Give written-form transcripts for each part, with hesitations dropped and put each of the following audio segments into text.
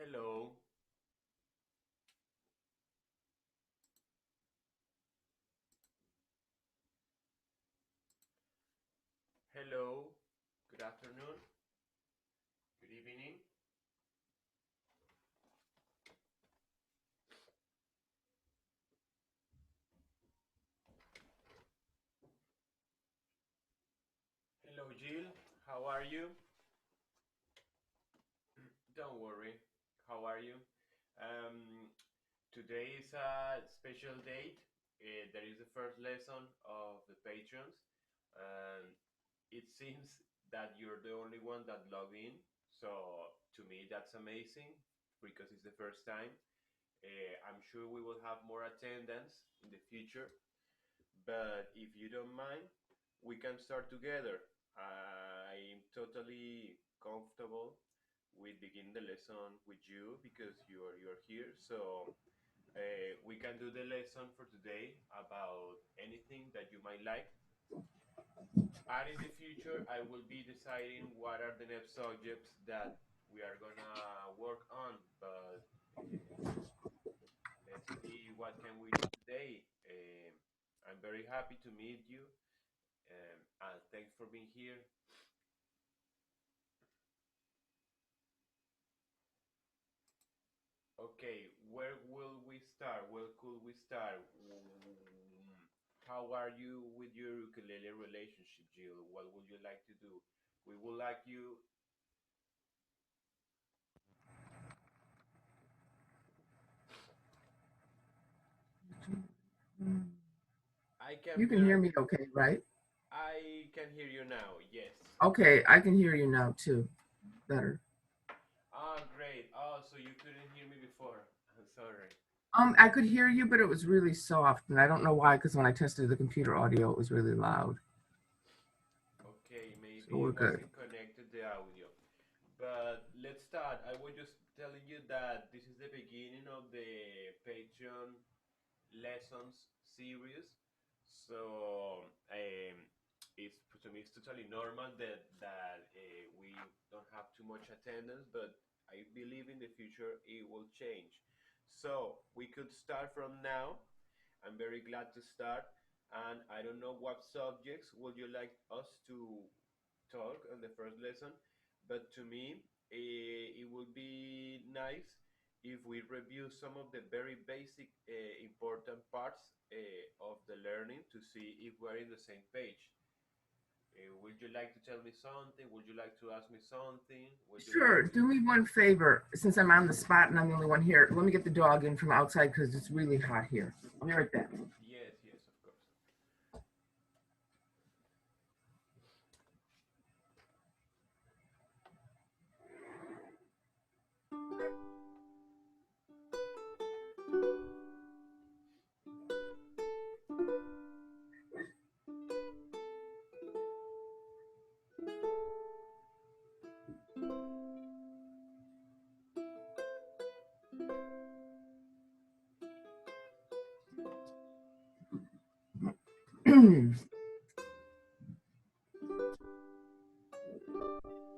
Hello, hello, good afternoon, good evening. Hello, Jill, how are you? Don't worry, how are you? Um, Today is a special date. There is the first lesson of the patrons, and it seems that you're the only one that logged in. So, to me, that's amazing because it's the first time. I'm sure we will have more attendance in the future. But if you don't mind, we can start together. I'm totally comfortable with begin the lesson with you because you're here. So we can do the lesson for today about anything that you might like. And in the future, I will be deciding what are the next subjects that we are gonna work on. But let's see what can we do today. I'm very happy to meet you. And thanks for being here. Okay, where will we start? Where could we start? How are you with your ukulele relationship, Jill? What would you like to do? We would like you. I can You can hear barely. me okay, right? I can hear you now. Yes. Okay, I can hear you now too. Better. Ah, great. Oh, so you couldn't hear me before. I'm sorry. I could hear you, but it was really soft, and I don't know why, because when I tested the computer audio, it was really loud. Okay, So maybe we're it good. wasn't connected the audio. But let's start. I was just telling you that this is the beginning of the Patreon lessons series. So it's to me it's totally normal that we don't have too much attendance, but I believe in the future it will change. So we could start from now. I'm very glad to start. And I don't know what subjects would you like us to talk on the first lesson, but to me, it would be nice if we review some of the very basic important parts of the learning to see if we're in the same page. Would you like to tell me something? Would you like to ask me something? Would you like Sure. to? Do me one favor, since I'm on the spot and I'm the only one here. Let me get the dog in from outside because it's really hot here. I'll be right back. Yes, yes, of course.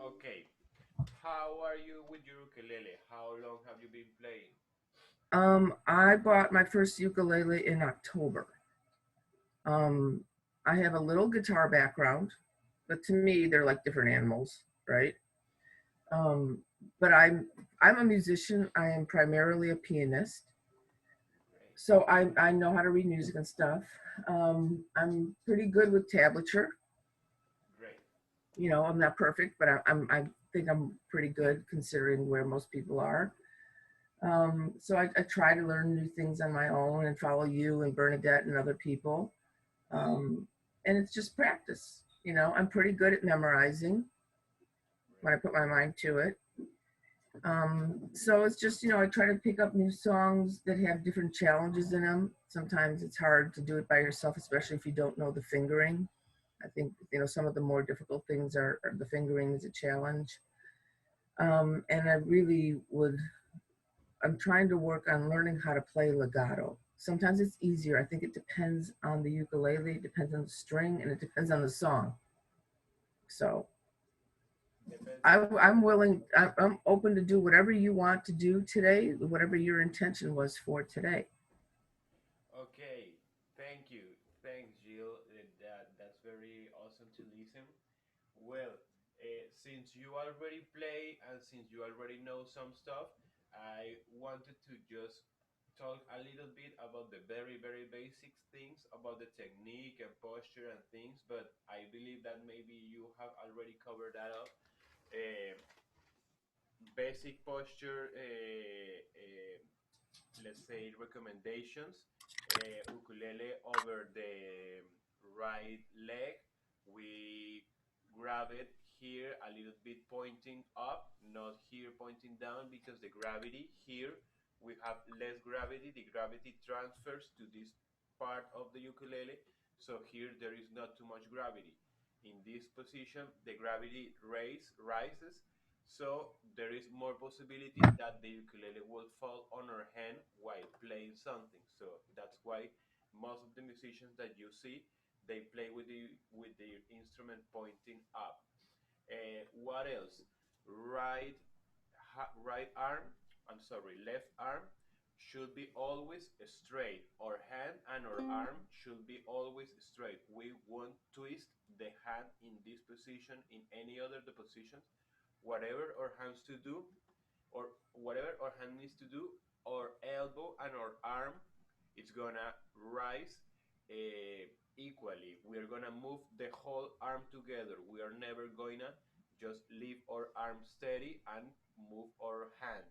Okay. How are you with your ukulele? How long have you been playing? I bought my first ukulele in October. Um, I have a little guitar background, but to me, they're like different animals, right? Um, but I'm a musician. I am primarily a pianist, Great, so I know how to read music and stuff. I'm pretty good with tablature. great. You know, I'm not perfect, but I think I'm pretty good considering where most people are. So I try to learn new things on my own and follow you and Bernadette and other people. Um, and it's just practice. You know, I'm pretty good at memorizing when I Great. put my mind to it. So it's just, I try to pick up new songs that have different challenges in them. Sometimes it's hard to do it by yourself, especially if you don't know the fingering. I think, some of the more difficult things are the fingering is a challenge. And I really I'm trying to work on learning how to play legato. Sometimes it's easier. I think it depends on the ukulele, it depends on the string, and it depends on the song. So Depends on I'm willing. I'm open to do whatever you want to do today, whatever your intention was for today. Okay, thank you. Thanks, Jill. That's very awesome to listen. Well, since you already play and since you already know some stuff, I wanted to just talk a little bit about the very, very basic things about the technique and posture and things, but I believe that maybe you have already covered that up. Uh, Basic posture, let's say recommendations. Ukulele over the right leg. We grab it here a little bit pointing up, not here pointing down because the gravity here we have less gravity. The gravity transfers to this part of the ukulele. So here there is not too much gravity. In this position, the gravity rises, so there is more possibility that the ukulele will fall on our hand while playing something. So that's why most of the musicians that you see, they play with the instrument pointing up. What else? Right right arm, I'm sorry, left arm should be always straight. Our hand and our arm should be always straight. We won't twist the hand in this position, in any other the positions. Whatever our hands to do, or whatever our hand needs to do, our elbow and our arm, it's gonna rise equally. We are gonna move the whole arm together. We are never gonna just leave our arm steady and move our hand.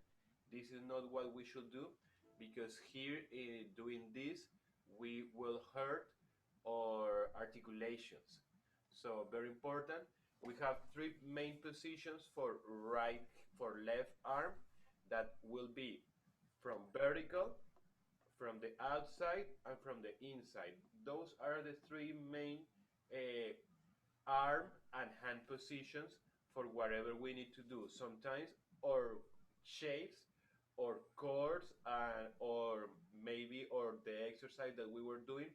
This is not what we should do, because here doing this we will hurt our articulations. So very important. We have three main positions for right, for left arm, that will be from vertical, from the outside, and from the inside. Those are the three main uh, arm and hand positions for whatever we need to do. Sometimes our shapes or chords or maybe or the exercise that we were doing,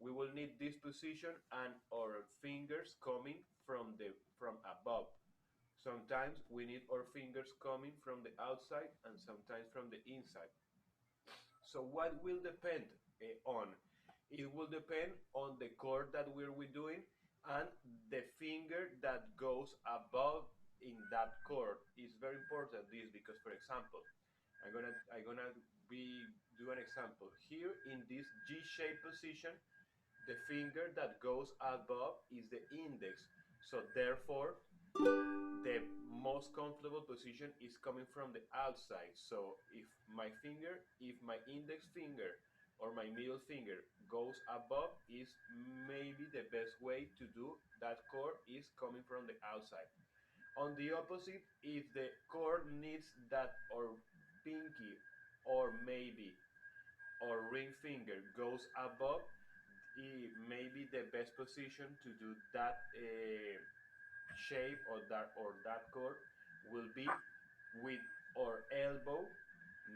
we will need this position and our fingers coming from above. Sometimes we need our fingers coming from the outside and sometimes from the inside. So what will depend on? It will depend on the chord that we doing and the finger that goes above in that chord. It's very important this because, for example, I'm gonna be do an example here in this G-shaped position. The finger that goes above is the index. So therefore, the most comfortable position is coming from the outside. So if my index finger or my middle finger goes above, is maybe the best way to do that chord is coming from the outside. On the opposite, if the chord needs that or pinky or maybe or ring finger goes above, it may be the best position to do that shape or that chord will be with our elbow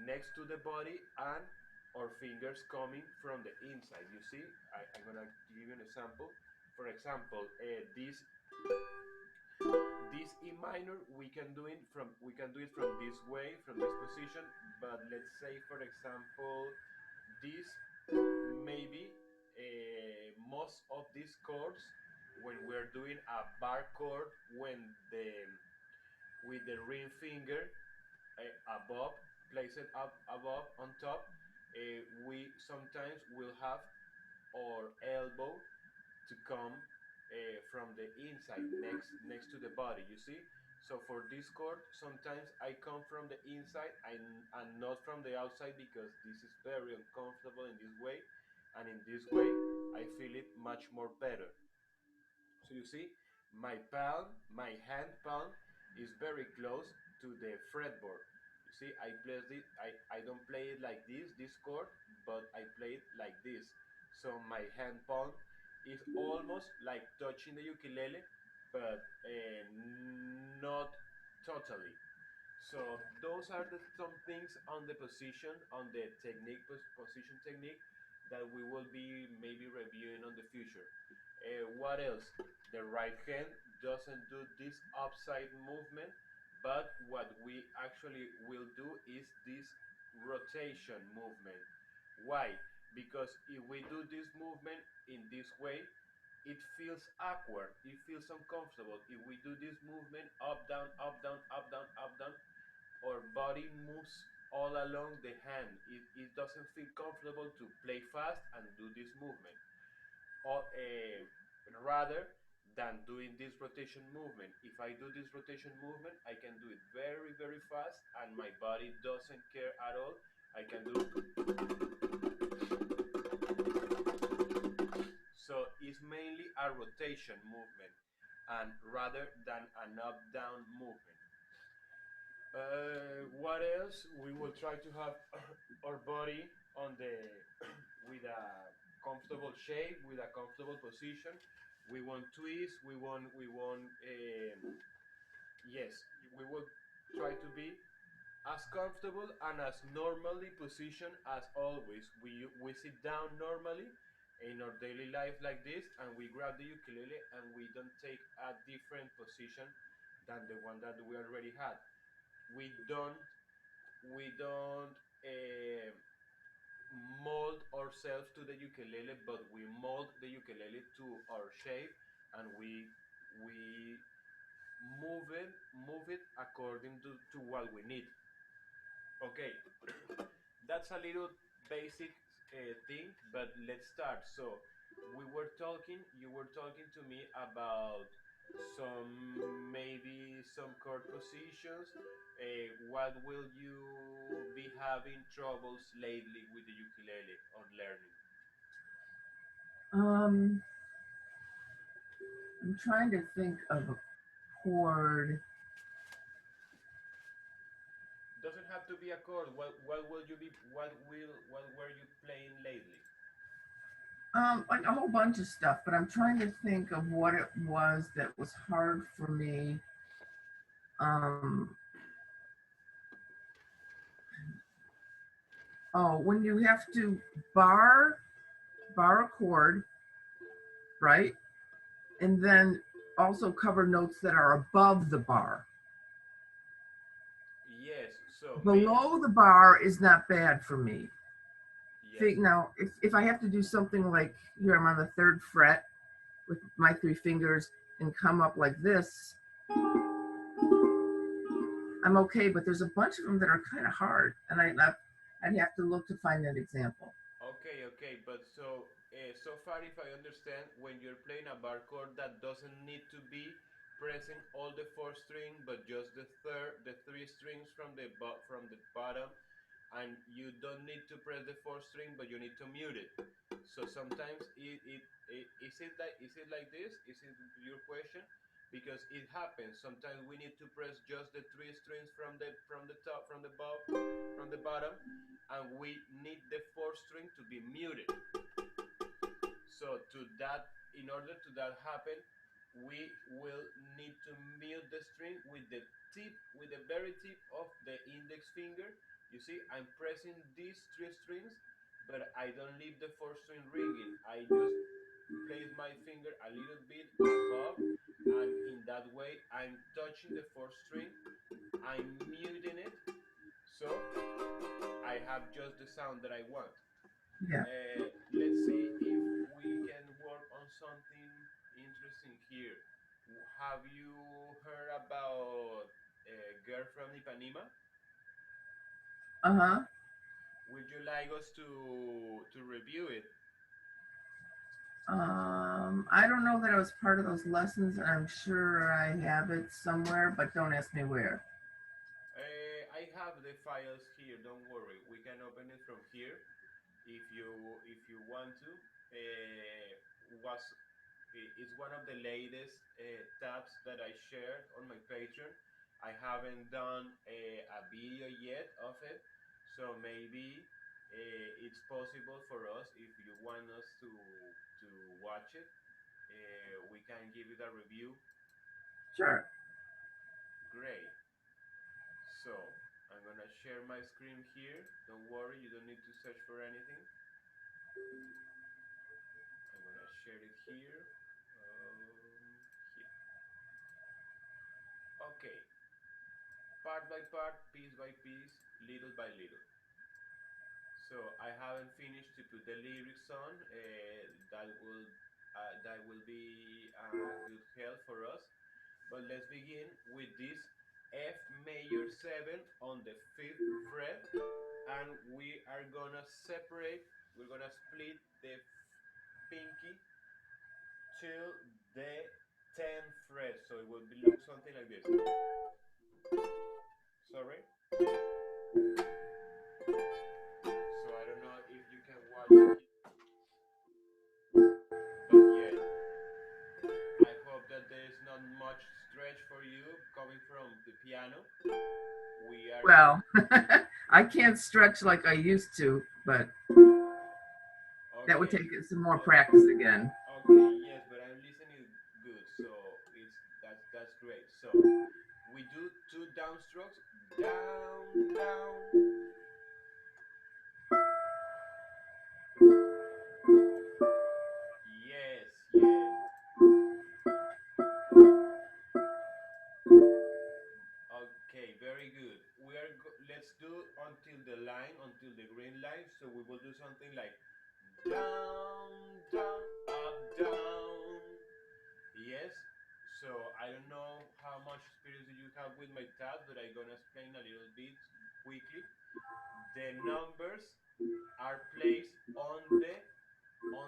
next to the body and our fingers coming from the inside. You see, I'm gonna give you an example. For example, this E minor, we can do it from this way, from this position. But let's say, for example, this maybe most of these chords when we're doing a bar chord, when the with the ring finger above, place it up above on top, we sometimes will have our elbow to come from the inside, next to the body, you see. So for this chord sometimes I come from the inside and not from the outside, because this is very uncomfortable in this way, and in this way I feel it much more better. So you see, my hand palm is very close to the fretboard. You see, I don't play it like this chord, but I play it like this. So my hand palm is almost like touching the ukulele, but not totally. So those are some things on the position, on the technique, position technique, that we will be maybe reviewing on the future. What else? The right hand. doesn't do this upside movement, but what we actually will do is this rotation movement. Why? Because if we do this movement in this way, it feels awkward, it feels uncomfortable. If we do this movement up, down, up, down, up, down, up, down, our body moves all along the hand. It doesn't feel comfortable to play fast and do this movement. Or, rather than doing this rotation movement. If I do this rotation movement, I can do it very, very fast and my body doesn't care at all. I can do, so it's mainly a rotation movement and rather than an up down movement. What else? We will try to have our body on the with a comfortable shape, with a comfortable position. We want twist. We want. Yes, we will try to be as comfortable and as normally positioned as always. We sit down normally in our daily life like this, and we grab the ukulele, and we don't take a different position than the one that we already had. We don't mold ourselves to the ukulele, but we mold the ukulele to our shape, and we move it according to what we need. Okay, that's a little basic thing, but let's start. So you were talking to me about maybe some chord positions. What will you be having troubles lately with the ukulele on learning? Um, I'm trying to think of a chord. Doesn't have to be a chord. What will you be? What were you playing lately? Like a whole bunch of stuff, but I'm trying to think of what it was that was hard for me. Um, oh, when you have to bar bar a chord, right? And then also cover notes that are above the bar. Yes. So maybe. Below the bar is not bad for me. Yes. Now, if I have to do something like here, I'm on the third fret with my three fingers and come up like this, I'm okay. But there's a bunch of them that are kind of hard, and I'd have to look to find an example. Okay, okay, but so far, if I understand, when you're playing a bar chord, that doesn't need to be pressing all the four string, but just the three strings from the bottom, and you don't need to press the fourth string, but you need to mute it. So sometimes is it like this? Is it your question? Because it happens. Sometimes we need to press just the three strings from the top, from the bottom, and we need the fourth string to be muted. So in order to that happen, we will need to mute the string with the very tip of the index finger. You see, I'm pressing these three strings, but I don't leave the fourth string ringing. I just place my finger a little bit above, and in that way, I'm touching the fourth string. I'm muting it, so I have just the sound that I want. Yeah. Let's see if we can work on something interesting here. Have you heard about Girl from Ipanema? Uh huh. Would you like us to review it? I don't know that I was part of those lessons. I'm sure I have it somewhere, but don't ask me where. I have the files here. Don't worry. We can open it from here if you want to. Was It's one of the latest tabs that I shared on my Patreon. I haven't done a video yet of it, so maybe it's possible for us if you want us to watch it. We can give it a review. Sure. Great. So I'm gonna share my screen here. Don't worry, you don't need to search for anything. I'm gonna share it here. Here. part by part, piece by piece, little by little. So I haven't finished to put the lyrics on. That will be good help for us. But let's begin with this F major 7 on the 5th fret, and we are gonna separate. We're gonna split the pinky till the 10th fret, so it will be look something like this. Sorry. So I don't know if you can watch it, but yeah, I hope that there's not much stretch for you coming from the piano. We are going. Well, I can't stretch like I used to, but that would Okay, take some more but practice again. okay, yes, but I'm listening good, so that's great. So we do two downstrokes, down, down. Yes, yes. Okay, very good. Let's do until the line, until the green line. So we will do something like down, down, up, down. Yes. So I don't know how much experience do you have with my tabs, but I'm gonna explain a little bit quickly. The numbers are placed on the on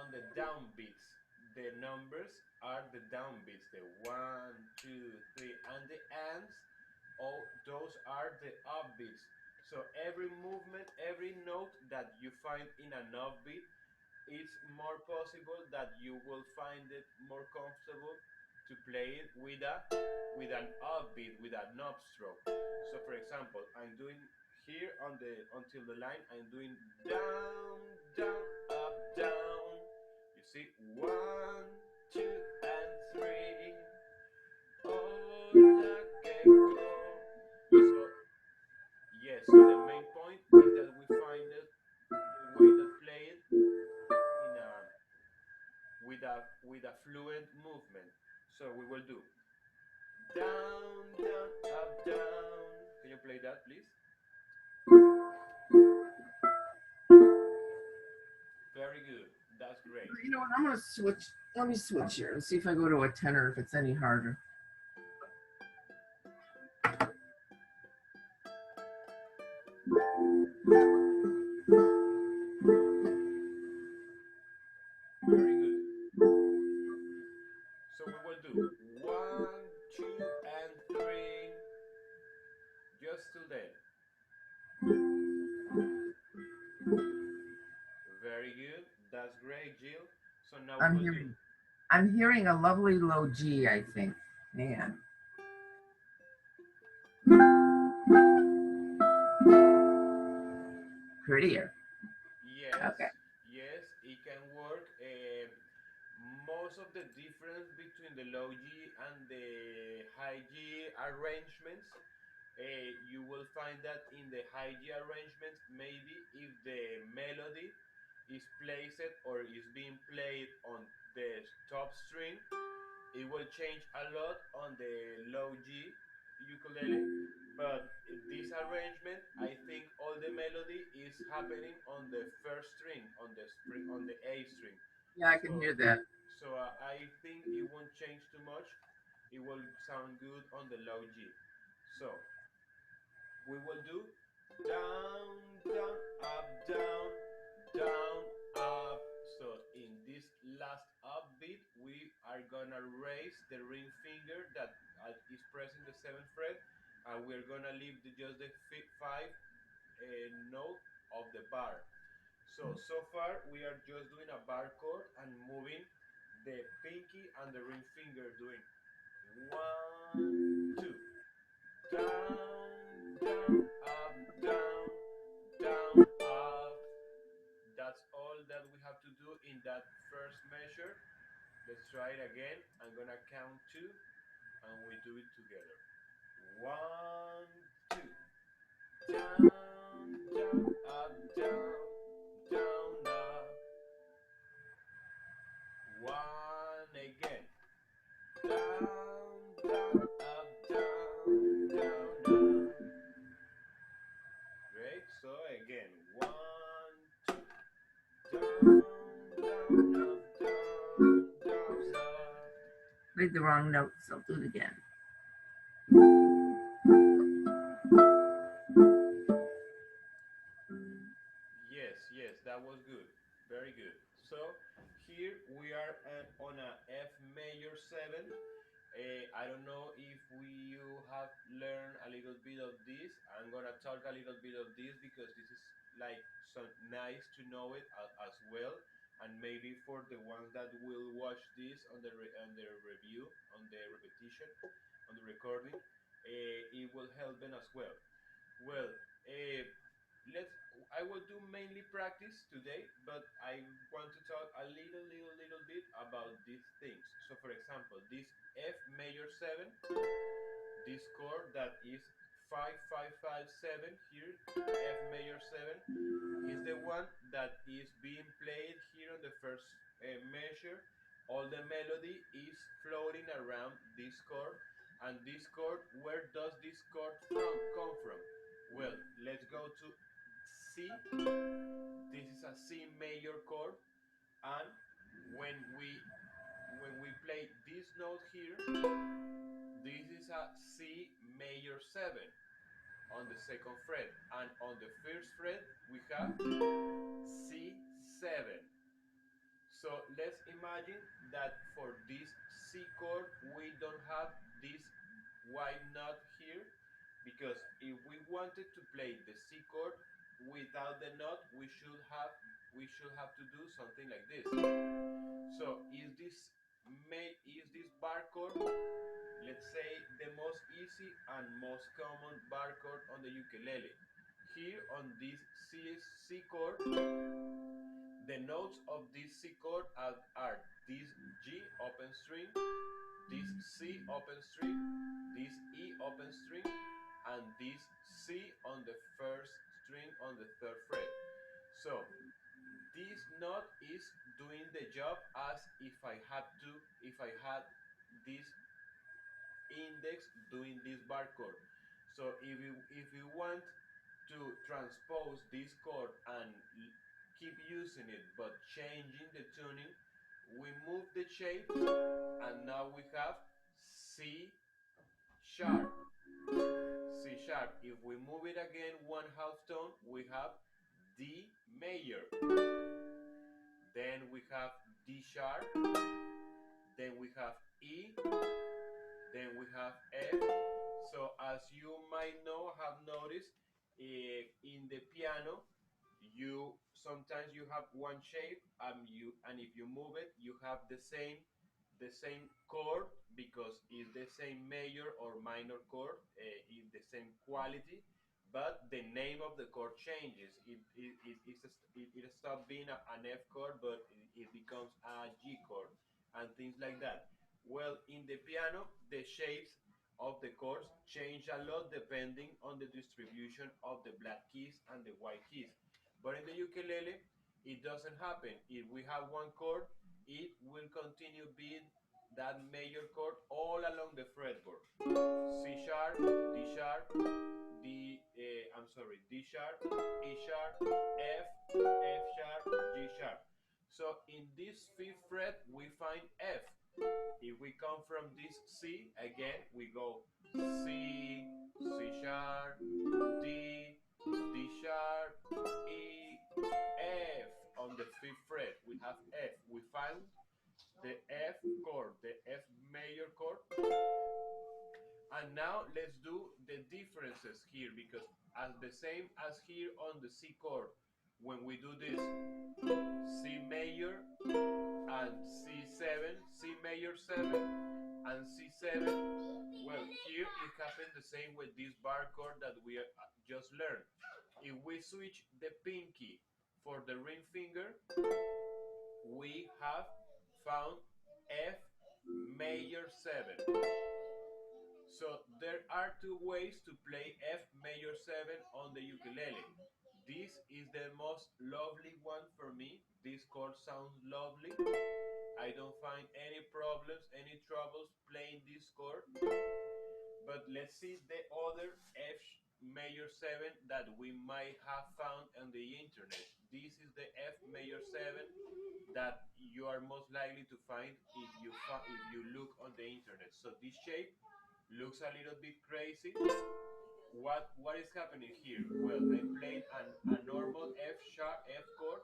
the down beats. The numbers are the down beats, the one, two, three, and the ands. All those are the upbeats. So every movement, every note that you find in an upbeat, it's more possible that you will find it more comfortable to play it with an upbeat, with an upstroke. So for example, I'm doing here on the until the line, I'm doing down, down, up, down. You see, one, two, and three. Hola, que go. So yes, so the main point is that we find it the way that play it in a with a fluent movement. So we will do down, down, up, down. Can you play that, please? Very good. That's great. You know what? I'm gonna switch. Let me switch here and see if I go to a tenor if it's any harder. Very good. So we will do one, two, and three. Just till then. Very good. That's great, Jill. So now we I'm will do. hearing, I'm hearing a lovely low G. I think. Man, prettier. Yes, Okay. yes, it can work. Most of the difference between the low G and the high G arrangements, you will find that in the high G arrangements, maybe if the melody is placed or is being played on the top string, it will change a lot on the low G ukulele. But this arrangement, I think all the melody is happening on the first string, on the A string. Yeah, I can So, hear that. I think it won't change too much. It will sound good on the low G. So we will do down, down, up, down, down, up. So in this last upbeat, we are gonna raise the ring finger that is pressing the seventh fret, and we're gonna leave just the five note of the bar. So far we are just doing a bar chord and moving the pinky and the ring finger doing one, two, down, down, up, down, down, up. That's all that we have to do in that first measure. Let's try it again. I'm gonna count two and we do it together. One, two, down, down, up, down, down, up. One again. Down, down, up, down. So again, one, two, down, down, up, down, down, up. Played the wrong notes. I'll do it again. Yes, yes, that was good. Very good. So here we are on a F major 7. I don't know if you have learned a little bit of this. I'm gonna talk a little bit of this because this is like so nice to know it as well, and maybe for the ones that will watch this on on the review, on the repetition, on the recording, it will help them as well. Well, uh, let's. I will do mainly practice today, but I want to talk a little bit about these things. So, for example, this F major 7, this chord that is 5 5 5 7 here, F major 7, is the one that is being played here on the first measure. All the melody is floating around this chord, and this chord, where does this chord come from? Well, let's go to C. This is a C major chord, and when we when we play this note here, this is a C major 7 on the second fret, and on the first fret we have C7. So let's imagine that for this C chord we don't have this white note here, because if we wanted to play the C chord without the note, we should have to do something like this. So is this bar chord, let's say, the most easy and most common bar chord on the ukulele? Here on this C chord, the notes of this C chord are this G open string, this C open string, this E open string, and this C on the first string on the third fret. So this note is doing the job as if I had this index doing this bar chord. So if you want to transpose this chord and keep using it but changing the tuning, we move the shape, and now we have C sharp. C sharp. If we move it again one half tone, we have D major. Then we have D sharp. Then we have E. Then we have F. So as you might know, have noticed, in the piano, you sometimes you have one shape, and if you move it, you have the same chord, because it's the same major or minor chord, is the same quality, but the name of the chord changes. It stops being an F chord, but it becomes a G chord, and things like that. Well, in the piano, the shapes of the chords change a lot depending on the distribution of the black keys and the white keys. But in the ukulele, it doesn't happen. If we have one chord, it will continue being that major chord all along the fretboard. C sharp, D sharp, D sharp, E sharp, F, F sharp, G sharp. So in this fifth fret, we find F. If we come from this C, again, we go C, C sharp, D, D sharp, E, F. On the fifth fret, we have F. We found the F chord, the F major chord. And now let's do the differences here, because as the same as here on the C chord, when we do this C major and C7, C major 7 and C7, well, here it happened the same with this bar chord that we just learned. If we switch the pinky for the ring finger, we have found F major 7. So there are two ways to play F major 7 on the ukulele. This is the most lovely one for me. This chord sounds lovely. I don't find any problems, any troubles playing this chord. But let's see the other F major 7 that we might have found on the internet. This is the F major 7 that you are most likely to find if you look on the internet. So this shape looks a little bit crazy. What is happening here? Well, I'm playing a normal F sharp F chord,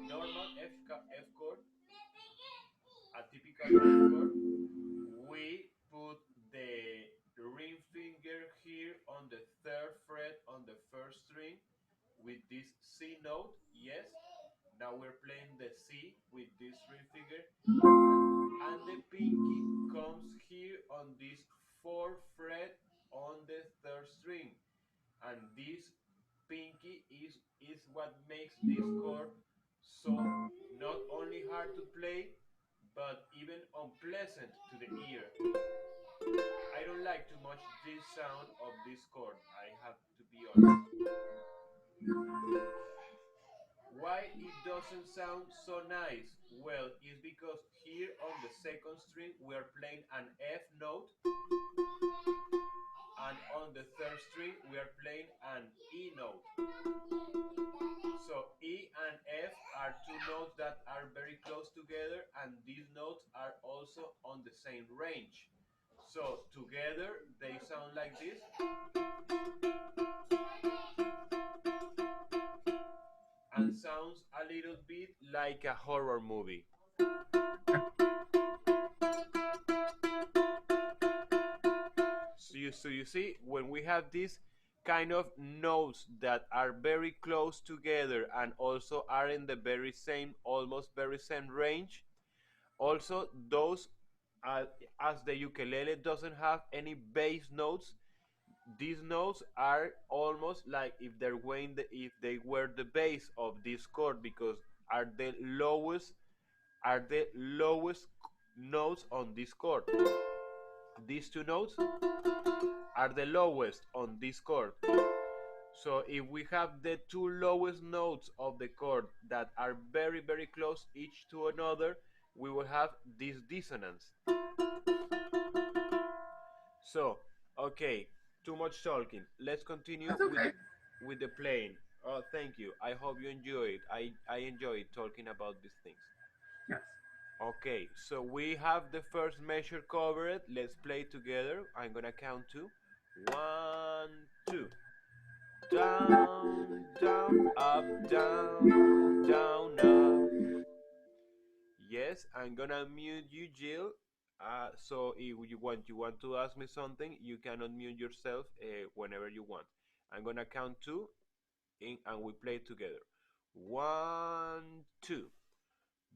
normal F chord, a typical F chord. We put the ring finger here on the third fret on the first string with this C note. Yes. Now we're playing the C with this ring finger, and the pinky comes here on this fourth fret on the third string, and this pinky is what makes this chord so not only hard to play but even unpleasant to the ear. I don't like too much this sound of this chord, I have to be honest. Why it doesn't sound so nice? Well, it's because here on the second string we are playing an F note, and on the third string we are playing an E note. So E and F are two notes that are very close together, and these notes are also on the same range. So together they sound like this, and sounds a little bit like a horror movie. So you see, when we have these kind of notes that are very close together and also are in the very same, almost very same range, also those, uh, as the ukulele doesn't have any bass notes, these notes are almost like if they were the bass of this chord, because are the lowest are the lowest notes on this chord. These two notes are the lowest on this chord. So if we have the two lowest notes of the chord that are very very close each to another, we will have this dissonance. So, okay, too much talking. Let's continue That's okay. with the playing. Oh, thank you. I hope you enjoy it. I enjoy talking about these things. Yes. Okay, so we have the first measure covered. Let's play together. I'm gonna count two. One, two. Down, down, up, down, down, up. Yes, I'm gonna mute you, Jill. So if you want to ask me something, you can unmute yourself whenever you want. I'm gonna count two, and we play together. One, two.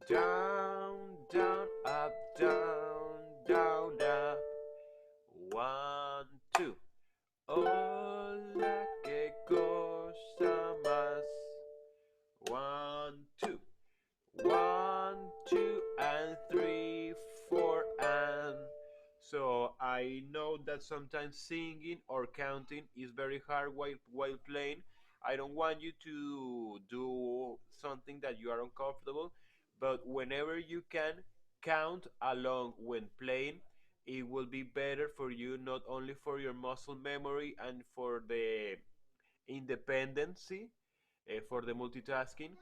Down, down, up, down, down, up. One, two. Hola, qué cosa más. One, two. One, two, and three, four, and. So I know that sometimes singing or counting is very hard while playing. I don't want you to do something that you are uncomfortable, but whenever you can count along when playing, it will be better for you, not only for your muscle memory and for the independency, for the multitasking,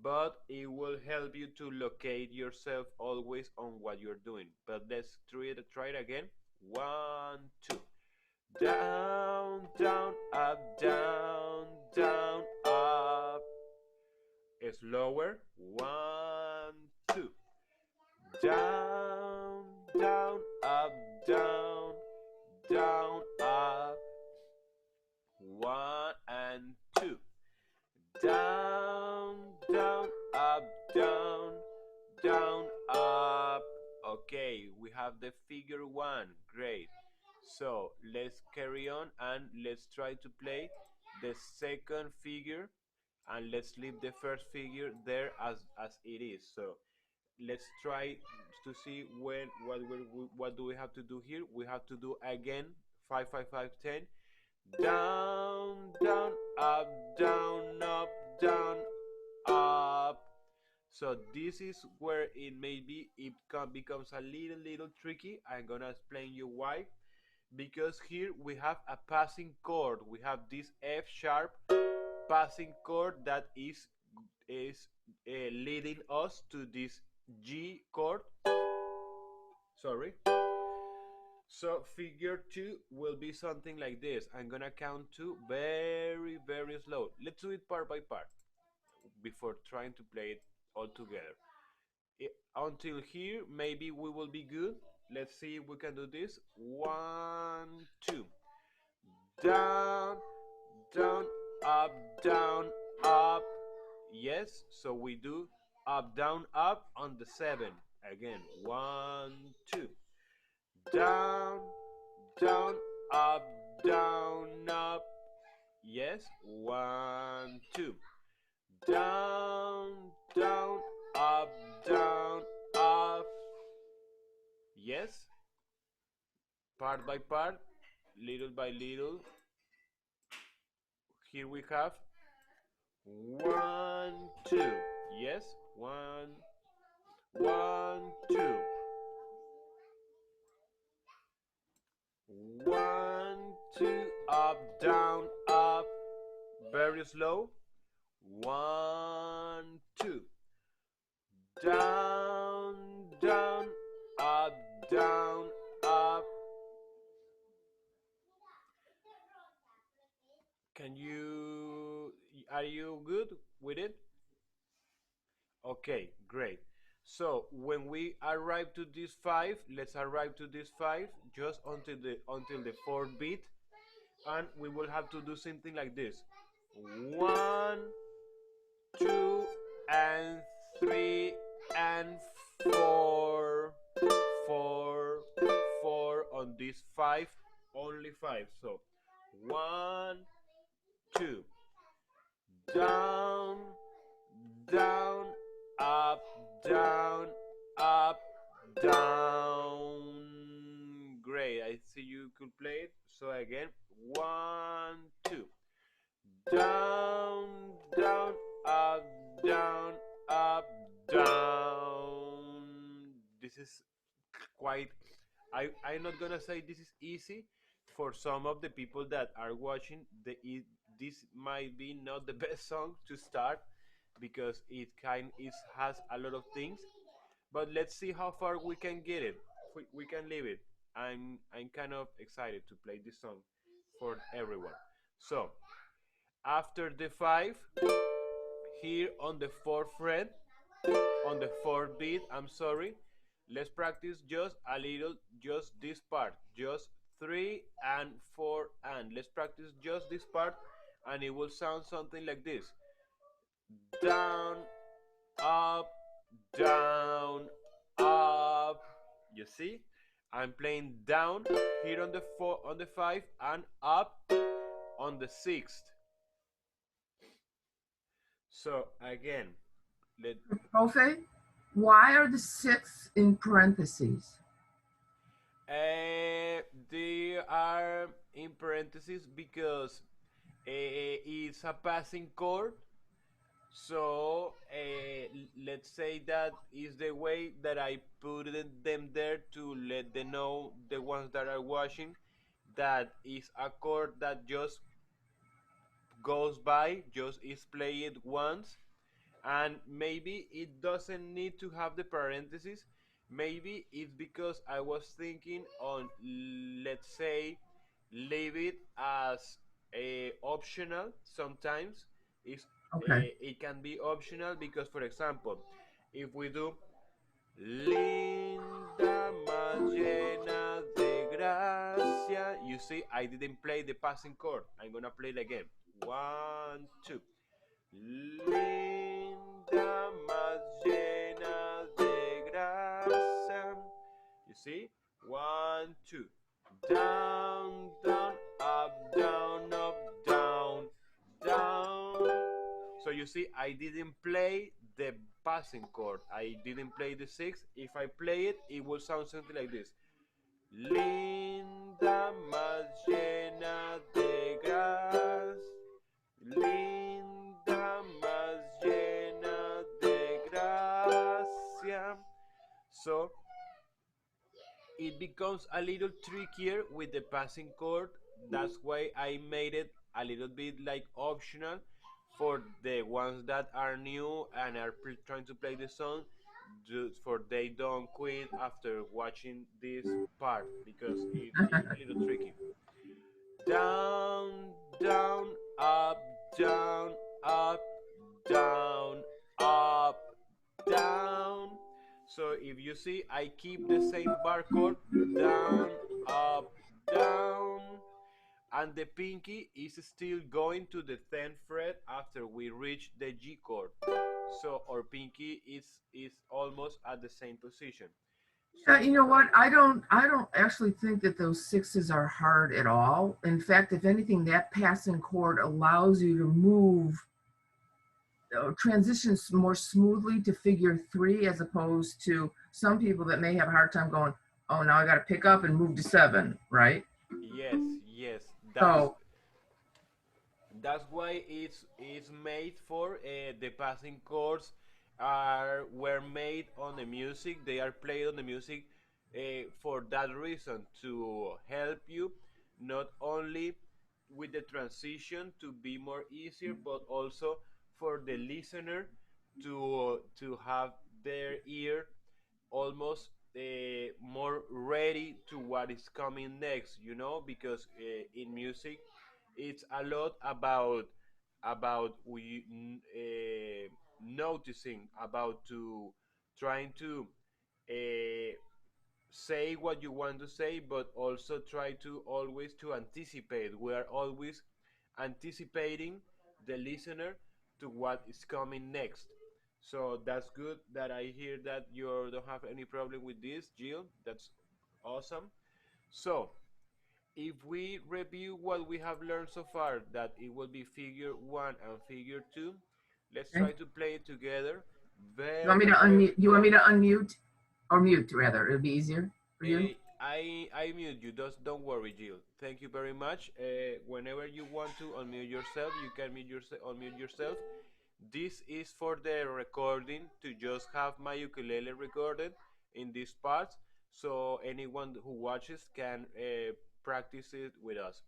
but it will help you to locate yourself always on what you're doing. But let's try it again. One, two. Down, down, up, down, down, up. Slower. One, two. Down, down, up, down, down, up. One and two. Down, down, up, down, down, up. Okay, we have the figure one. Great. So let's carry on and let's try to play the second figure, and let's leave the first figure there as it is. So let's try to see what do we have to do here. We have to do again 5 5 5 10. Down, down, up, down, up, down, up. So this is where it maybe becomes a little tricky. I'm gonna explain you why. because here we have a passing chord. We have this F sharp passing chord that is leading us to this G chord. Sorry. So figure 2 will be something like this. I'm gonna count 2 very, very slow. Let's do it part by part before trying to play it all together. Until here, maybe we will be good. Let's see if we can do this. 1, 2. Down, down, up, down, up. Yes, so we do up, down, up on the 7. Again, 1, 2. Down, down, up, down, up. Yes, 1, 2. Down, down, up, down, up. Yes, part by part, little by little. Here we have 1, 2. Yes, 1, 1, 2. 1, 2, up, down, up. Very slow. 1, 2. Down, down, up, down, up. Are you good with it? Okay, great. So when we arrive to this 5, let's arrive to this 5 just until the fourth beat, and we will have to do something like this. 1, 2, and 3, and 4, 4, 4 on this 5, only 5. So 1, 2, down, down, up, down, up, down. Great, I see you could play it. So again, 1, 2, down, down, up, down, up, down. This is quite, I'm not gonna say this is easy. For some of the people that are watching, this might be not the best song to start because it has a lot of things. But let's see how far we can get it. We can leave it. I'm kind of excited to play this song for everyone. So after the 5, here on the 4th fret, on the 4th beat, I'm sorry, let's practice just a little, just this part, just 3 and 4 and let's practice just this part, and it will sound something like this. Down, up, down, up. You see, I'm playing down here on the 4, on the 5, and up on the 6th. So again, Profe, why are the 6 in parentheses? They are in parentheses because it's a passing chord. So let's say that is the way that I put them there to let them know, the ones that are watching, that is a chord that just goes by, just is played once, and maybe it doesn't need to have the parentheses. Maybe it's because I was thinking on, let's say, leave it as a optional. Sometimes Okay. it can be optional because, for example, if we do linda más llena de gracia, you see I didn't play the passing chord. I'm gonna play it again. 1, 2. Linda más llena de gracia. You see? 1, 2. Down, down, up, down, down. So you see, I didn't play the passing chord. I didn't play the 6. If I play it, it will sound something like this. Linda más llena de gracia. Linda más llena de gracia. So it becomes a little trickier with the passing chord. That's why I made it a little bit like optional for the ones that are new and are trying to play the song, just for they don't quit after watching this part because it's a little tricky. Down, down, up, down, up, down, up, down. So if you see, I keep the same bar chord, down, up, down, and the pinky is still going to the 10th fret after we reach the G chord. So our pinky is almost at the same position. Yeah, So you know what? I don't actually think that those sixes are hard at all. In fact, if anything, that passing chord allows you to move transitions more smoothly to figure three as opposed to some people that may have a hard time going, oh, now I got to pick up and move to seven, right? yes, yes, So, that's why it's made for the passing chords are were made on the music. They are played on the music for that reason, to help you not only with the transition to be more easier, but also for the listener to have their ear almost more ready to what is coming next, because in music it's a lot about we noticing, about to trying to uh, say what you want to say, but also try to always to anticipate. We are always anticipating the listener to what is coming next. So that's good that I hear that you don't have any problem with this, Jill. That's awesome. So if we review what we have learned so far, that it will be figure one and figure two, let's okay. try to play it together. You want me Very, to very. unmute? You want me to unmute or mute rather? It'd be easier for you. I mute you. Just don't worry, Jill. Thank you very much. Whenever you want to unmute yourself, you can unmute yourself. This is for the recording, to just have my ukulele recorded in these parts, so anyone who watches can practice it with us.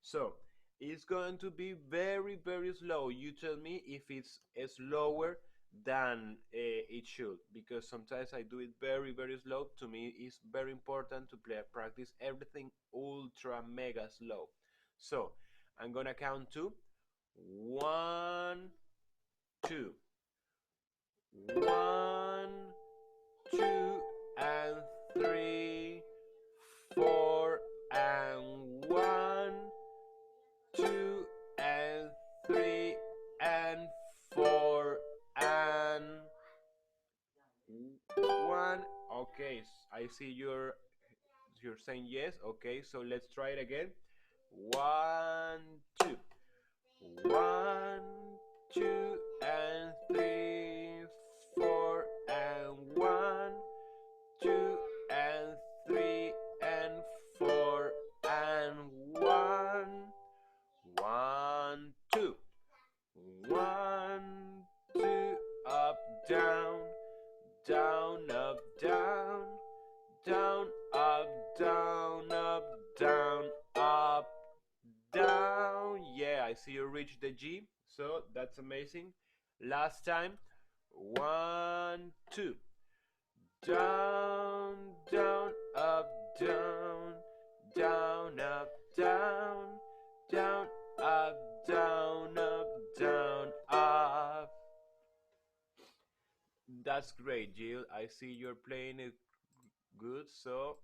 So it's going to be very, very slow. You tell me if it's slower than it should, because sometimes I do it very, very slow. To me, it's very important to practice everything ultra mega slow. So I'm gonna count to 1, 2, 1, 2, and 3, 4, and 1, 2, and 3, and 4, and 1. Okay, I see you're saying yes. Okay, so let's try it again. 1, 2. 1, 2, and 3, 4, and 1, 2, and 3, and 4, and 1, 1, 2, 1, 2, up, down, down, up, down, down, up, down, up, down, up, down. Yeah, I see you reach the G, so that's amazing. Last time. 1, 2, down, down, up, down, down, up, down, down, up, down, up, down, up. That's great, Jill. I see you're playing it good. So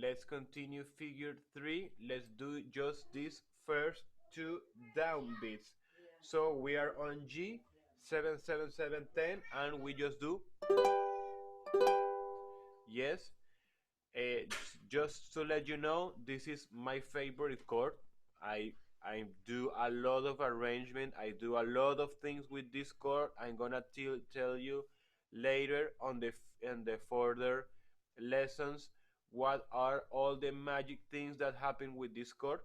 let's continue figure three. Let's do just these first two down beats. So we are on G, 7, 7, 7, 10, and we just do yes. Just to let you know, this is my favorite chord. I I do a lot of arrangement. I do a lot of things with this chord. I'm gonna tell you later on the further lessons what are all the magic things that happen with this chord.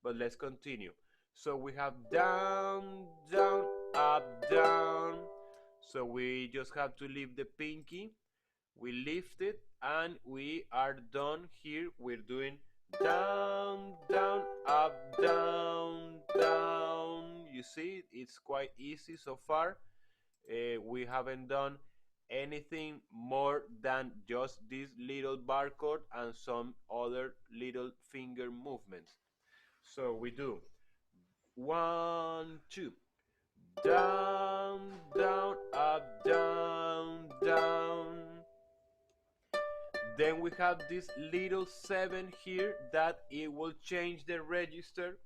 But let's continue. So we have down, down, up, down. So we just have to leave the pinky We lift it and we are done. Here we're doing down, down, up, down, down. You see, it's quite easy so far. We haven't done anything more than just this little barcode and some other little finger movements. So we do 1, 2, down, down, up, down, down. Then we have this little 7 here that it will change the register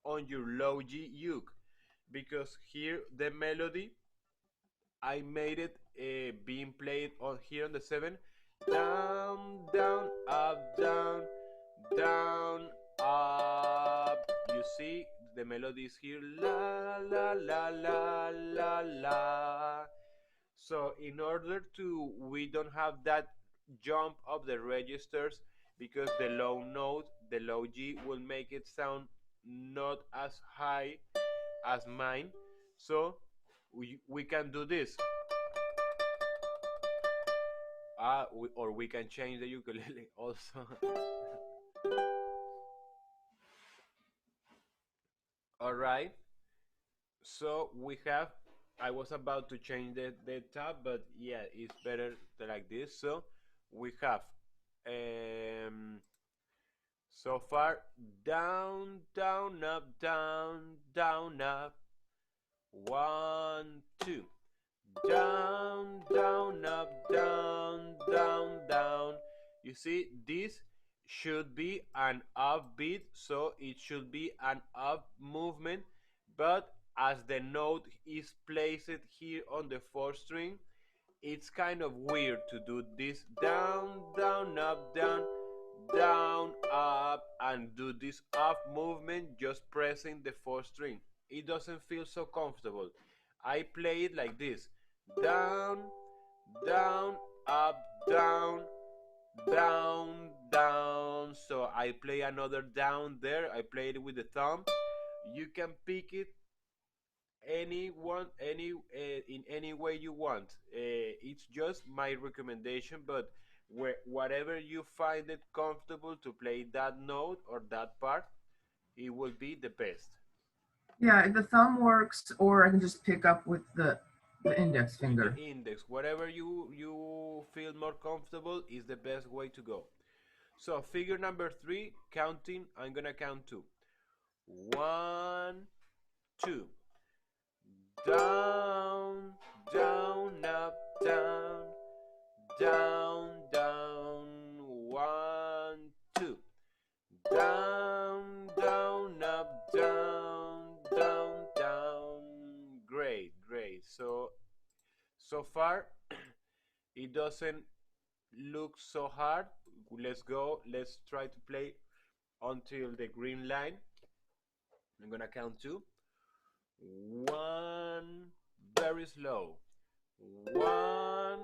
on your low G uke, because here the melody I made it being played on here on the 7, down, down, up, down, down, up. You see the melody is here, la la la la la la. So in order to we don't have that jump of the registers, because the low note, the low G, will make it sound not as high as mine. So we can do this. Or we can change the ukulele also. All right. So we have. I was about to change the tab, but yeah, it's better like this. So we have so far down, down, up, down, down, up. 1, 2. Down, down, up, down, down, down. You see, this should be an up beat, so it should be an up movement, but as the note is placed here on the 4th string, it's kind of weird to do this down, down, up, down, down, up, and do this up movement just pressing the 4th string. It doesn't feel so comfortable. I play it like this: down, down, up, down, down, down. So I play another down there. I play it with the thumb. You can pick it in any way you want. It's just my recommendation, but whatever you find it comfortable to play that note or that part, it will be the best. Yeah, the thumb works, or I can just pick up with the index With the finger. index, whatever you feel more comfortable is the best way to go. So figure number 3, counting. I'm gonna count 2. 1, 2. Down, down, up, down, down, down. 1, 2. Down, down, up, down, down, down. Great, great. So far it doesn't look so hard. Let's go. Let's try to play until the green line. I'm gonna count 2. 1, very slow. 1,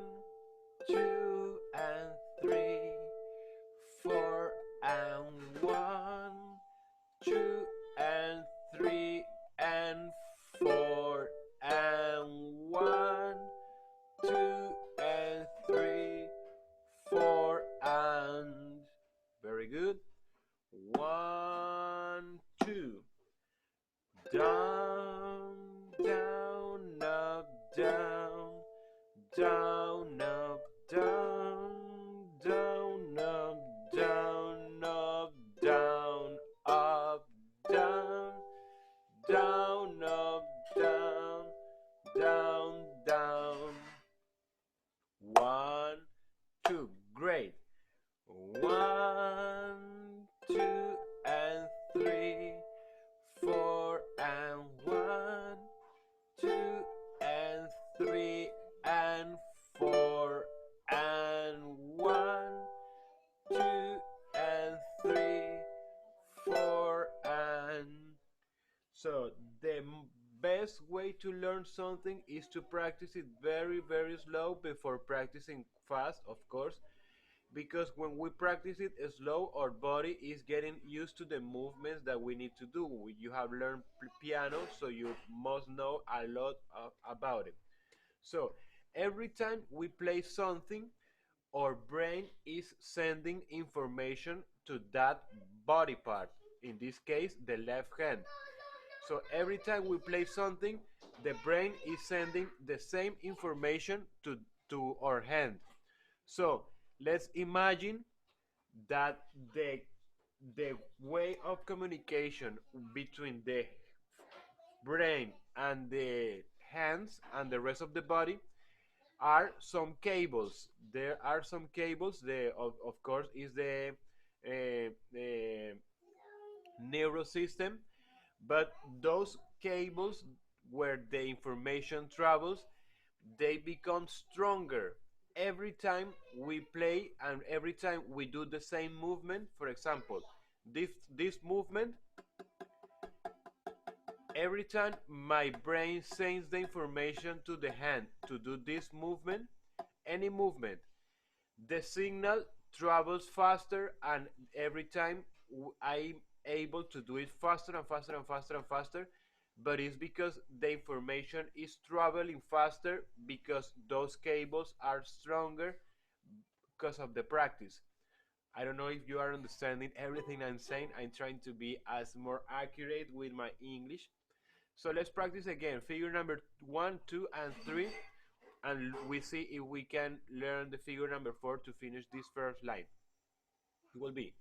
2, and 3, 4, and 1, 2, and 3, and 4, and 1, 2, and 3, 4, and very good. 1, 2. Down, down, up, down, down, up, down, down, up, down, up, down, up, down, down, up, down, down, down. 1, 2. Great. 1, 2, and 3, 4, and 1, 2, and 3, and 4, and 1, 2, and 3, 4, and so the best way to learn something is to practice it very, very slow before practicing fast, of course, because when we practice it slow, our body is getting used to the movements that we need to do. You have learned piano, so you must know a lot about it. So every time we play something, our brain is sending information to that body part, in this case the left hand. So every time we play something, the brain is sending the same information to our hand. So let's imagine that the way of communication between the brain and the hands and the rest of the body are some cables. There are some cables. Of course is the neural system, but those cables where the information travels, they become stronger every time we play and every time we do the same movement. For example, this movement, every time my brain sends the information to the hand to do this movement, any movement, the signal travels faster, and every time I'm able to do it faster and faster and faster and faster. But it's because the information is traveling faster because those cables are stronger because of the practice. I don't know if you are understanding everything I'm saying. I'm trying to be as more accurate with my English. So let's practice again. Figure number 1, 2, and 3, and we see if we can learn the figure number 4 to finish this first line. It will be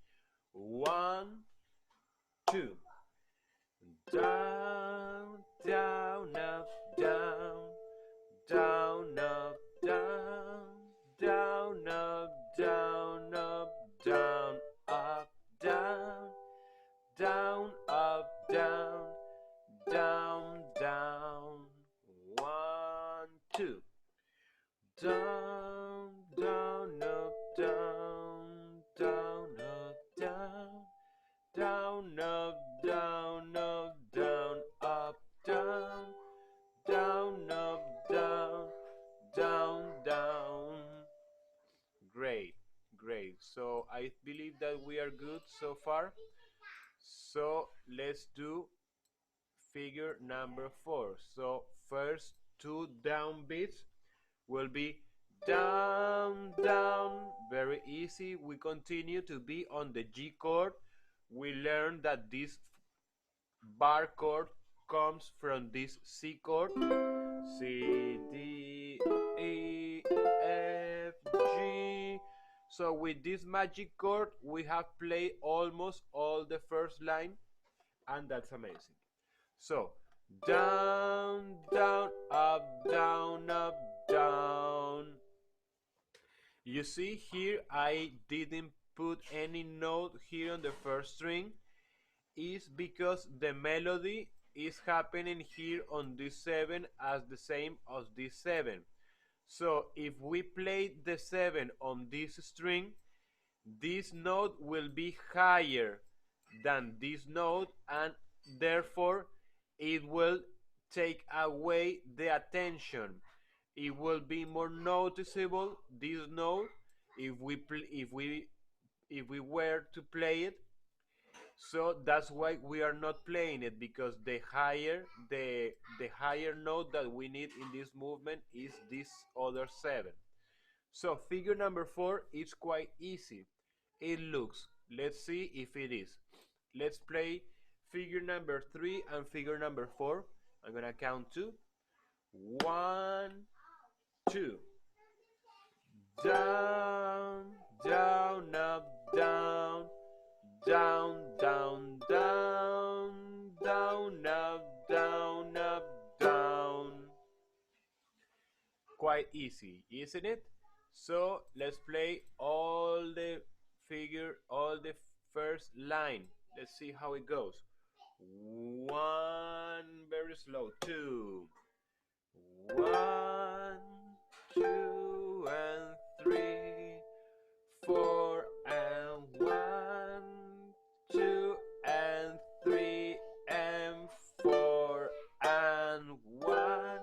1, 2, down, down, up, down, down, up, down, down, up, down, up, down, up, down, down, up, down, down, down. 1, 2. Down, down, up, down, down, up, down, down, up, down, up, down, up, down, down, up, down, down, down. Great, great. So I believe that we are good so far. So let's do figure number 4. So first 2 down beats will be down, down, very easy. We continue to be on the G chord. We learned that this bar chord comes from this C chord. C, D, E, F, G. So with this magic chord, we have played almost all the first line, and that's amazing. So down, down, up, down, up, down. You see here I didn't put any note here on the first string. Is because the melody is happening here on this 7 as the same as this 7. So if we play the 7 on this string, this note will be higher than this note, and therefore it will take away the attention. It will be more noticeable, this note, if we were to play it. So that's why we are not playing it, because the higher note that we need in this movement is this other 7. So figure number 4 is quite easy. It looks. Let's see if it is. Let's play figure number 3 and figure number 4. I'm gonna count 2. 1, 2. Down, down, up, down, down, down, down, down, up, down, up, down. Quite easy, isn't it? So let's play all the first line. Let's see how it goes. 1, very slow. 2, 1, 2, and 3, 4, and 1, 2, and 3, and 4, and 1,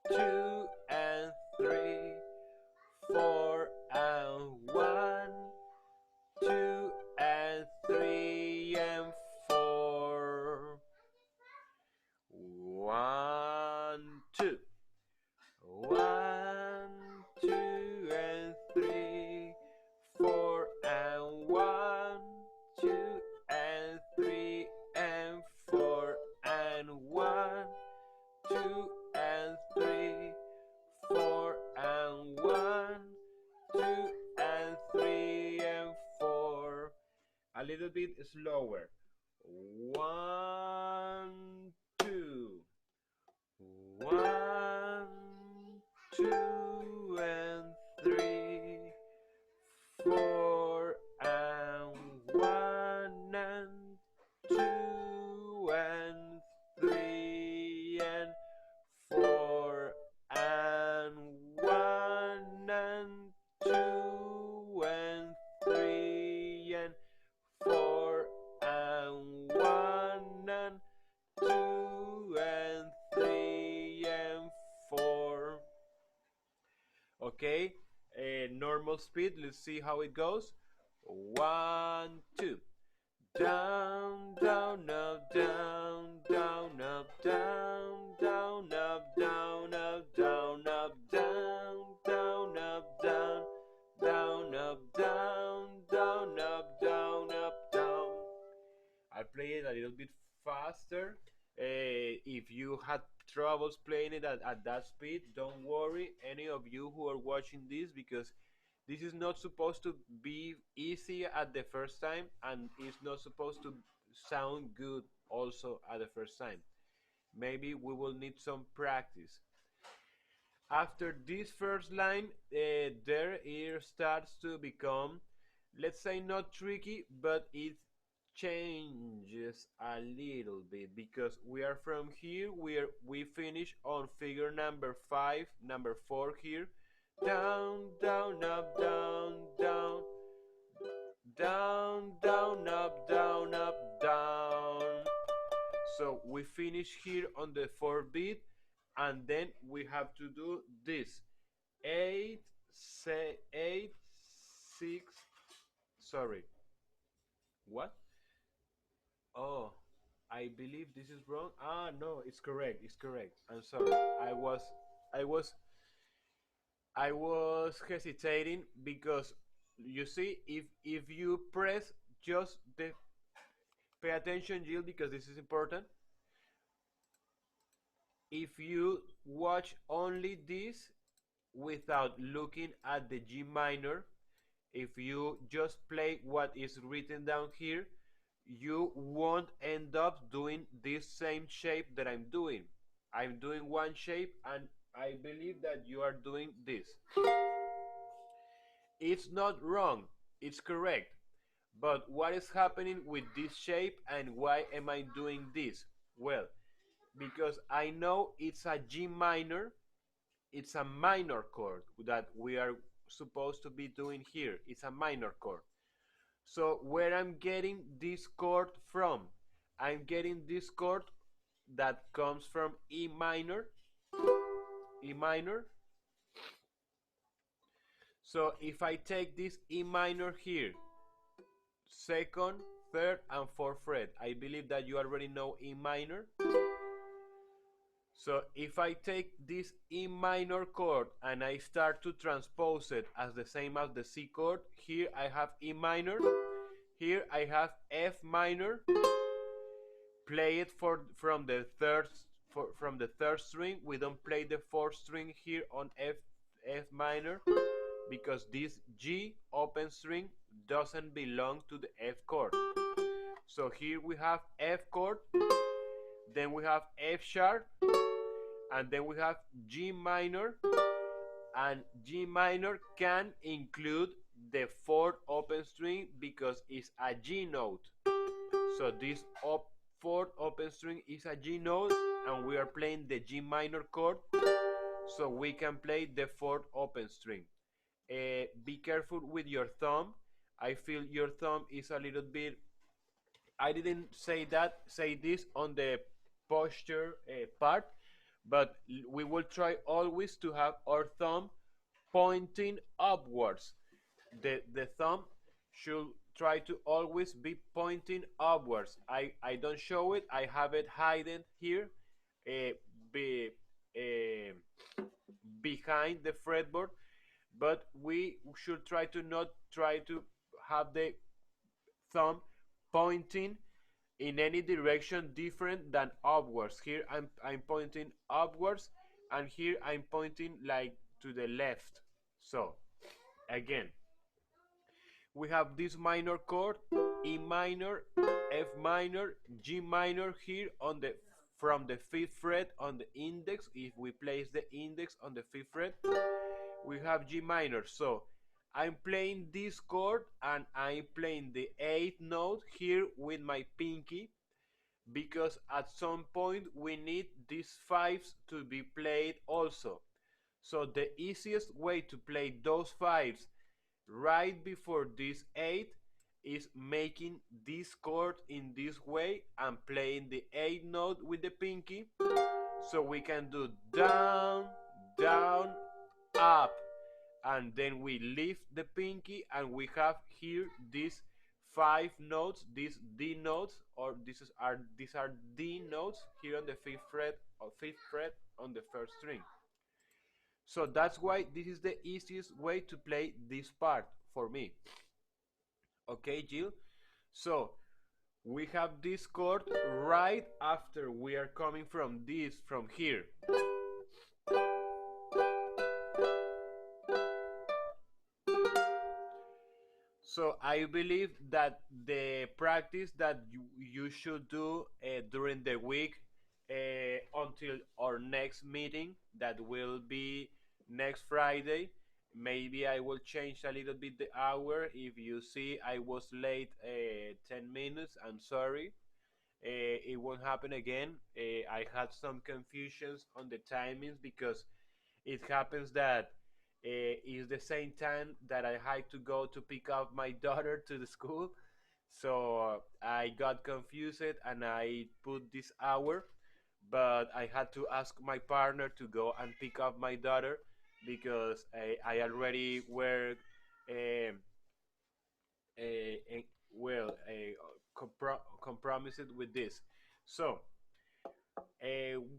2, and 3, 4, and 1, 2, and 3, and 4. 1, little bit slower. One, two. One, two, and three, four, and one, and two, and three, and four, and one, and two, and three, and four, and one, and two, and three, and four. Okay, normal speed. Let's see how it goes. One, two. Down, down, up, down, down, up, down, down, up, down, up, down, up, down, down, up, down, down, up, down, down, up, down, up, down. I play it a little bit faster. If you had troubles playing it at that speed, don't worry, any of you who are watching this, because this is not supposed to be easy at the first time, and it's not supposed to sound good also at the first time. Maybe we will need some practice. After this first line, their ear starts to become, let's say, not tricky, but it changes a little bit, because we are from here, we finish on figure number 5, number 4 here. Down, down, up, down, down, down, down, up, down, up, down. So we finish here on the 4th beat, and then we have to do this. 8, say 8, 6, sorry. What? Oh, I believe this is wrong. Ah, no, it's correct. It's correct. I'm sorry. I was, I was hesitating, because you see, if you press just the, pay attention, Jill, because this is important. If you watch only this without looking at the G minor, if you just play what is written down here, you won't end up doing this same shape that I'm doing. I'm doing one shape, and I believe that you are doing this. It's not wrong, it's correct. But what is happening with this shape, and why am I doing this? Well, because I know it's a G minor, it's a minor chord that we are supposed to be doing here. It's a minor chord. So where I'm getting this chord from? I'm getting this chord that comes from E minor. E minor. So if I take this E minor here, second, third, and fourth fret, I believe that you already know E minor. So if I take this E minor chord and I start to transpose it as the same as the C chord, here I have E minor, here I have F minor. Play it from the third string. We don't play the fourth string here on F minor, because this G open string doesn't belong to the F chord. So here we have F chord, then we have F sharp, and then we have G minor, and G minor can include the fourth open string because it's a G note. So this fourth open string is a G note, and we are playing the G minor chord, so we can play the fourth open string. Be careful with your thumb. I feel your thumb is a little bit, I didn't say this on the posture part, but we will try always to have our thumb pointing upwards. The thumb should try to always be pointing upwards. I don't show it, I have it hidden here, be, behind the fretboard, but we should try to not try to have the thumb pointing in any direction different than upwards. Here I'm pointing upwards, and here I'm pointing like to the left. So again, we have this minor chord, E minor, F minor, G minor here on the from the 5th fret on the index. If we place the index on the 5th fret, we have G minor. So I'm playing this chord and I'm playing the 8th note here with my pinky, because at some point we need these fives to be played also. So the easiest way to play those fives right before this 8 is making this chord in this way and playing the 8th note with the pinky. So we can do down, down, up, and then we lift the pinky and we have here these 5 notes, these D notes, or these are D notes here on the 5th fret or 5th fret on the 1st string. So that's why this is the easiest way to play this part for me. Okay, Jill? So we have this chord right after we are coming from this, from here. So I believe that the practice that you should do during the week until our next meeting, that will be next Friday. Maybe I will change a little bit the hour. If you see I was late 10 minutes, I'm sorry. It won't happen again. I had some confusions on the timings because it happens that it's the same time that I had to go to pick up my daughter to the school. So I got confused and I put this hour, but I had to ask my partner to go and pick up my daughter because I already were um, uh, well compromised with this. So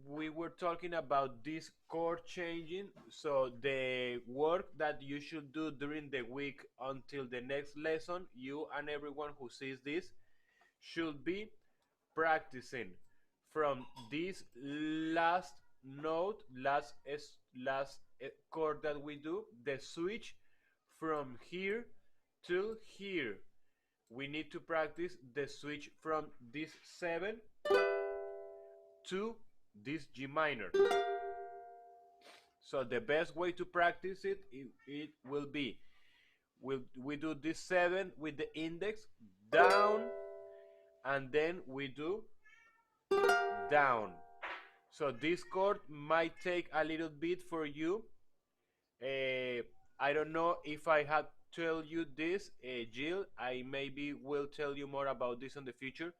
we were talking about this chord changing. So the work that you should do during the week until the next lesson, you and everyone who sees this should be practicing from this last note, last chord that we do, the switch from here to here. We need to practice the switch from this 7 to this G minor. So the best way to practice it will be, we do this 7 with the index down, and then we do down. So this chord might take a little bit for you. I don't know if I had told you this, Jill. I maybe will tell you more about this in the future.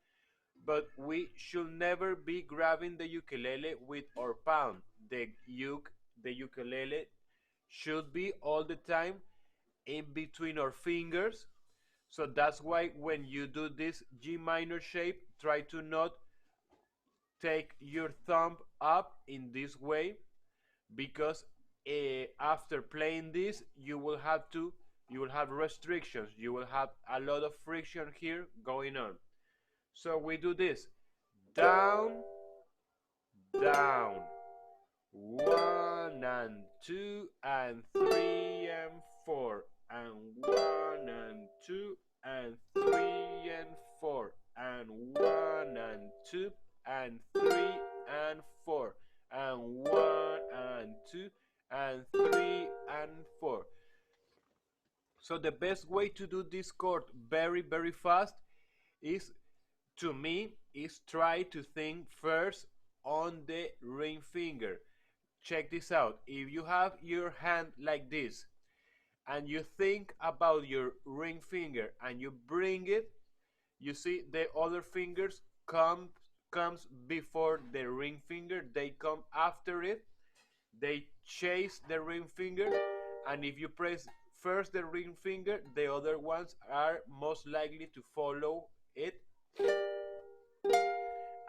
But we should never be grabbing the ukulele with our palm. The ukulele should be all the time in between our fingers. So that's why when you do this G minor shape, try to not take your thumb up in this way, because after playing this, you will have restrictions. You will have a lot of friction here going on. So we do this down, down, 1 and 2 and 3 and 4, and 1 and 2 and 3 and 4, and 1 and 2 and 3 and 4, and 1 and 2 and 3 and 4. So the best way to do this chord very, very fast is, to me, is try to think first on the ring finger. Check this out. If you have your hand like this and you think about your ring finger and you bring it, you see the other fingers comes before the ring finger. They come after it. They chase the ring finger, and if you press first the ring finger, the other ones are most likely to follow it,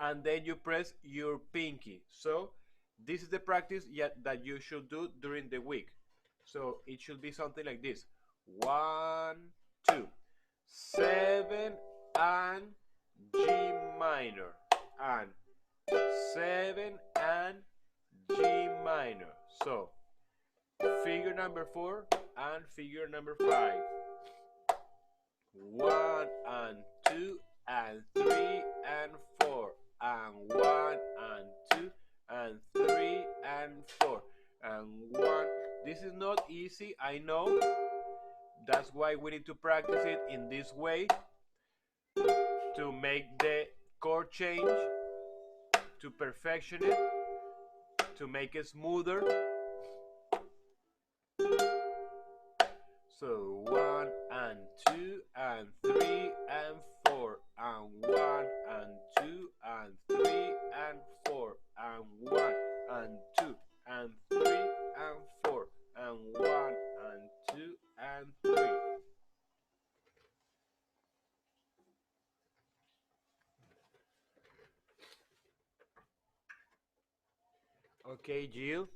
and then you press your pinky. So this is the practice that you should do during the week. So it should be something like this: 1, 2, 7 and G minor, and 7 and G minor. So figure number 4 and figure number 5. 1 and 2 and 3 and 4 and 1 and 2 and 3 and 4 and 1. This is not easy, I know. That's why we need to practice it in this way to make the chord change, to perfection it, to make it smoother. So 1 and 2 and 3 and 4 and 1 and 2 and 3 and 4 and 1 and 2 and 3 and 4 and 1 and 2 and 3. Okay, Jill,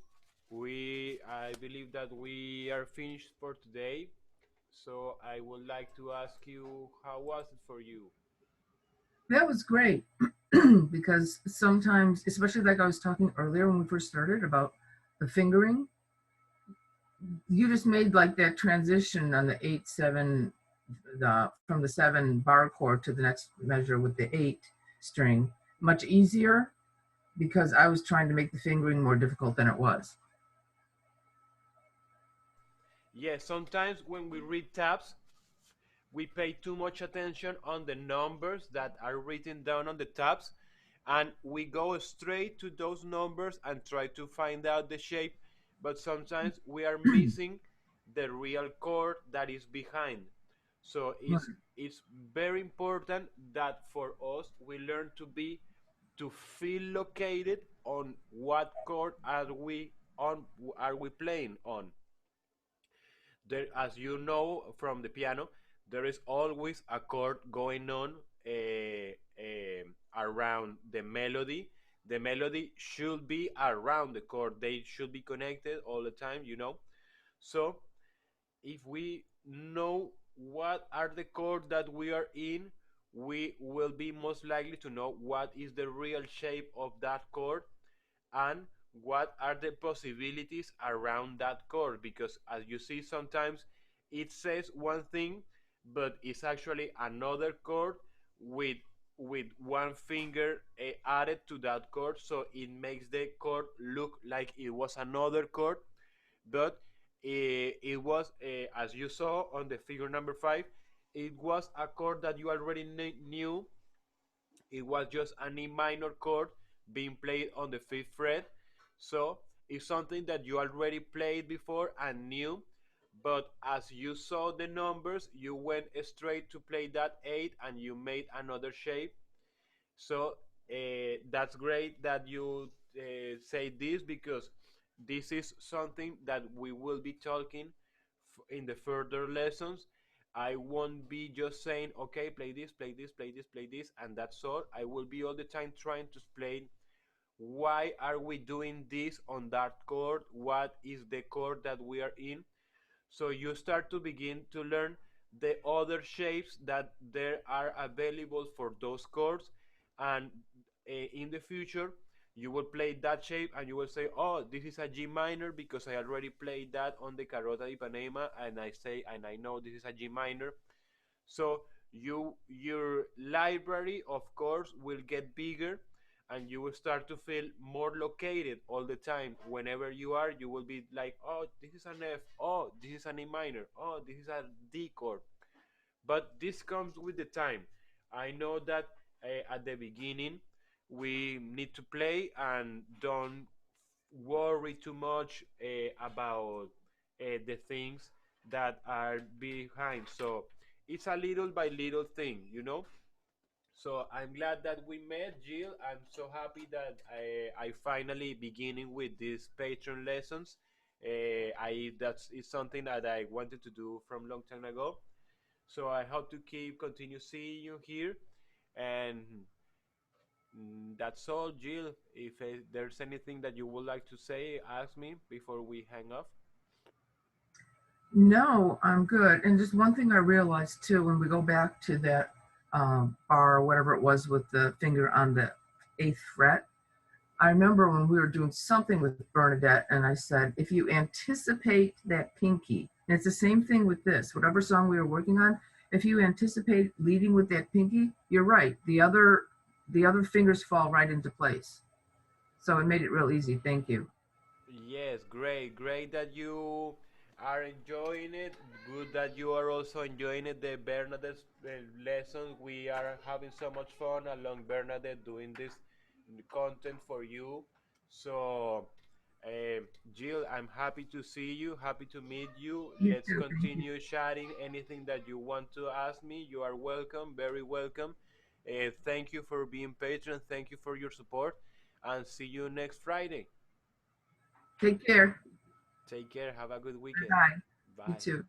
I believe that we are finished for today. So I would like to ask you, how was it for you? That was great because sometimes, especially like I was talking earlier when we first started about the fingering, you just made like that transition on the 8/7, the from the 7 bar chord to the next measure with the 8 string much easier because I was trying to make the fingering more difficult than it was. Yes, sometimes when we read tabs, we pay too much attention on the numbers that are written down on the tabs, and we go straight to those numbers and try to find out the shape, but sometimes we are missing the real chord that is behind. So it's very important that for us we learn to feel located on what chord are we playing on. There, as you know from the piano, there is always a chord going on around the melody. The melody should be around the chord. They should be connected all the time, you know. So if we know what are the chords that we are in, we will be most likely to know what is the real shape of that chord and what are the possibilities around that chord, because as you see sometimes it says one thing but it's actually another chord with one finger added to that chord, so it makes the chord look like it was another chord, but it was as you saw on the figure number 5, it was a chord that you already knew. It was just an E minor chord being played on the 5th fret. So it's something that you already played before and knew, but as you saw the numbers, you went straight to play that 8 and you made another shape. So that's great that you say this, because this is something that we will be talking in the further lessons. I won't be just saying, okay, play this, play this, play this, play this, and that's all. I will be all the time trying to explain why are we doing this on that chord, what is the chord that we are in. So you start to begin to learn the other shapes that there are available for those chords, and in the future you will play that shape and you will say, oh, this is a G minor because I already played that on the Carota de Ipanema, and I know this is a G minor. So your library of course will get bigger, and you will start to feel more located all the time. Whenever you are, you will be like, oh, this is an F, oh, this is an E minor, oh, this is a D chord. But this comes with the time. I know that at the beginning we need to play and don't worry too much about the things that are behind. So it's a little by little thing, you know. So I'm glad that we met, Jill. I'm so happy that I finally beginning with these Patreon lessons. I that's is something that I wanted to do from long time ago. So I hope to continue seeing you here, and that's all, Jill. If there's anything that you would like to say, ask me before we hang up. No, I'm good. And just one thing I realized too, when we go back to that bar, or whatever it was, with the finger on the 8th fret, I remember when we were doing something with Bernadette, and I said, if you anticipate that pinky, and it's the same thing with this, whatever song we were working on, If you anticipate leading with that pinky, you're right. The other fingers fall right into place. So it made it real easy. Thank you. Yes, great, great that you are enjoying it. Good that you are also enjoying it. The Bernadette lessons, we are having so much fun along Bernadette doing this content for you. So, uh, Jill, I'm happy to see you, happy to meet you. You Let's too. Thank you. continue chatting. Anything that you want to ask me, you are welcome, very welcome. Thank you for being patron. Thank you for your support, and see you next Friday. Take care. Take care. Have a good Bye weekend. bye. You Bye. too.